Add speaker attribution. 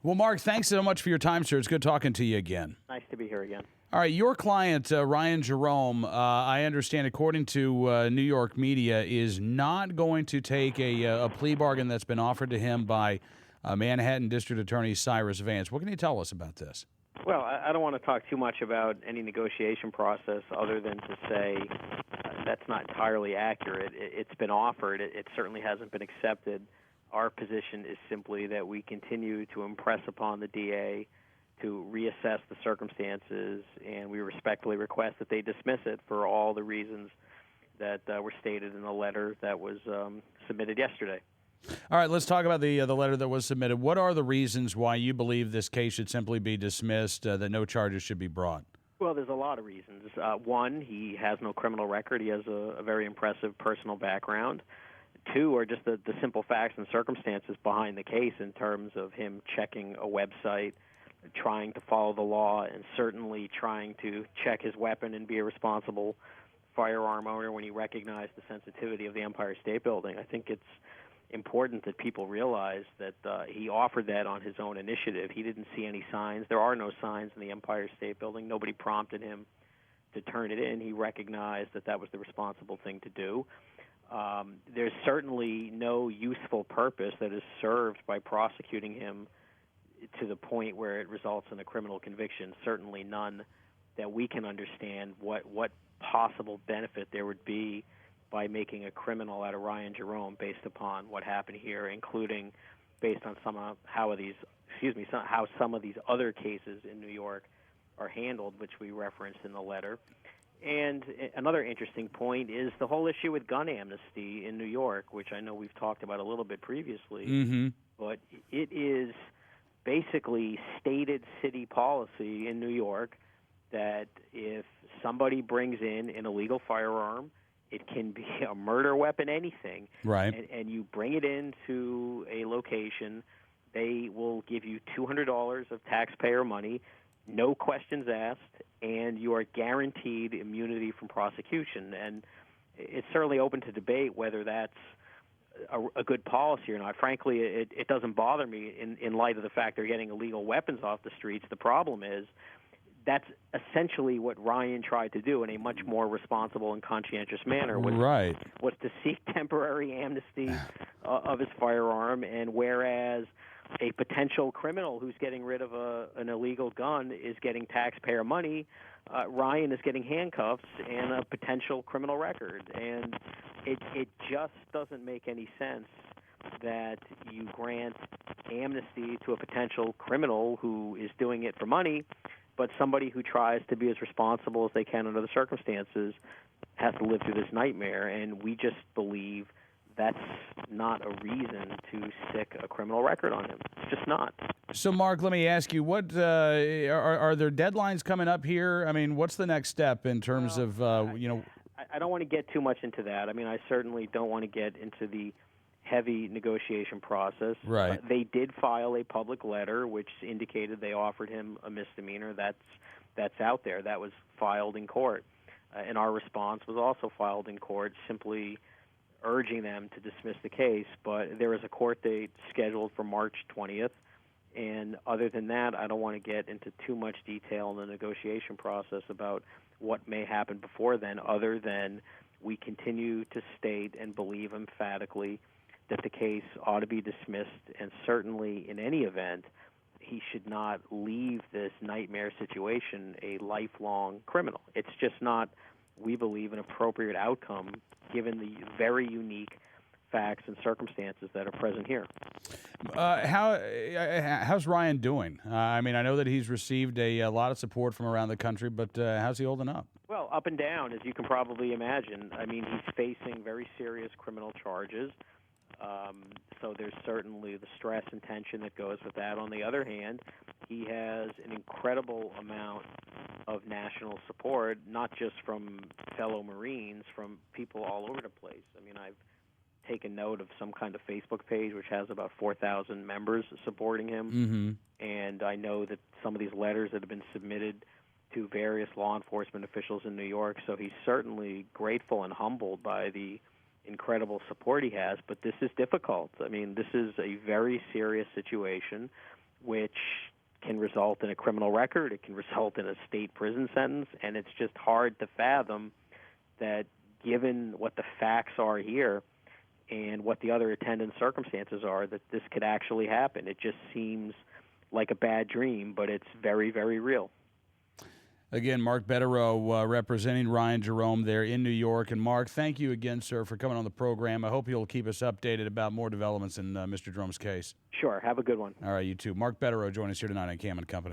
Speaker 1: Well, Mark, thanks so much for your time, sir. It's good talking to you again.
Speaker 2: Nice to be here again.
Speaker 1: All right, your client, Ryan Jerome, I understand, according to New York media, is not going to take a plea bargain that's been offered to him by Manhattan District Attorney Cyrus Vance. What can you tell us about this?
Speaker 2: Well, I don't want to talk too much about any negotiation process other than to say that's not entirely accurate. It's been offered. It certainly hasn't been accepted. Our position is simply that we continue to impress upon the DA to reassess the circumstances, and we respectfully request that they dismiss it for all the reasons that were stated in the letter that was submitted yesterday.
Speaker 1: All right, let's talk about the letter that was submitted. What are the reasons why you believe this case should simply be dismissed, that no charges should be brought?
Speaker 2: Well, there's a lot of reasons. One, he has no criminal record. He has a very impressive personal background. Two are just the simple facts and circumstances behind the case in terms of him checking a website, trying to follow the law, and certainly trying to check his weapon and be a responsible firearm owner when he recognized the sensitivity of the Empire State Building. I think it's important that people realize that he offered that on his own initiative. He didn't see any signs. There are no signs in the Empire State Building. Nobody prompted him to turn it in. He recognized that that was the responsible thing to do. There's certainly no useful purpose that is served by prosecuting him to the point where it results in a criminal conviction, certainly none that we can understand what possible benefit there would be by making a criminal out of Ryan Jerome based upon what happened here, including based on how some of these other cases in New York are handled, which we referenced in the letter. And another interesting point is the whole issue with gun amnesty in New York, which I know we've talked about a little bit previously, but it is basically stated city policy in New York that if somebody brings in an illegal firearm, it can be a murder weapon, anything,
Speaker 1: right?
Speaker 2: And you bring it into a location, they will give you $200 of taxpayer money, no questions asked, and you are guaranteed immunity from prosecution. And it's certainly open to debate whether that's a good policy or not. Frankly, it doesn't bother me in light of the fact they're getting illegal weapons off the streets. The problem is that's essentially what Ryan tried to do in a much more responsible and conscientious manner, was to seek temporary amnesty of his firearm, and whereas a potential criminal who's getting rid of an illegal gun is getting taxpayer money, Ryan is getting handcuffs and a potential criminal record. And it just doesn't make any sense that you grant amnesty to a potential criminal who is doing it for money, but somebody who tries to be as responsible as they can under the circumstances has to live through this nightmare. And we just believe that's not a reason to stick a criminal record on him. It's just not.
Speaker 1: So, Mark, let me ask you, what are there deadlines coming up here? I mean, what's the next step in terms of,
Speaker 2: I don't want to get too much into that. I mean, I certainly don't want to get into the heavy negotiation process.
Speaker 1: Right.
Speaker 2: They did file a public letter which indicated they offered him a misdemeanor. That's out there. That was filed in court. And our response was also filed in court, simply urging them to dismiss the case. But there is a court date scheduled for March 20th. And other than that, I don't want to get into too much detail in the negotiation process about what may happen before then, other than we continue to state and believe emphatically that the case ought to be dismissed, and certainly in any event, he should not leave this nightmare situation a lifelong criminal. It's just not, we believe, an appropriate outcome given the very unique facts and circumstances that are present here.
Speaker 1: How's Ryan doing? I mean, I know that he's received a lot of support from around the country, but how's he holding up?
Speaker 2: Well, up and down, as you can probably imagine. I mean, he's facing very serious criminal charges. So there's certainly the stress and tension that goes with that. On the other hand, he has an incredible amount of national support, not just from fellow Marines, from people all over the place. I mean, I've taken note of some kind of Facebook page which has about 4,000 members supporting him. And I know that some of these letters that have been submitted to various law enforcement officials in New York, so he's certainly grateful and humbled by the incredible support he has, but this is difficult. I mean, this is a very serious situation which can result in a criminal record. It can result in a state prison sentence, and it's just hard to fathom that, given what the facts are here and what the other attendant circumstances are, that this could actually happen. It just seems like a bad dream, but it's very, very real.
Speaker 1: Again, Mark Betterow representing Ryan Jerome there in New York. And Mark, thank you again, sir, for coming on the program. I hope you'll keep us updated about more developments in Mr. Jerome's case.
Speaker 2: Sure. Have a good one.
Speaker 1: All right, you too. Mark Betterow joining us here tonight on Cam & Company.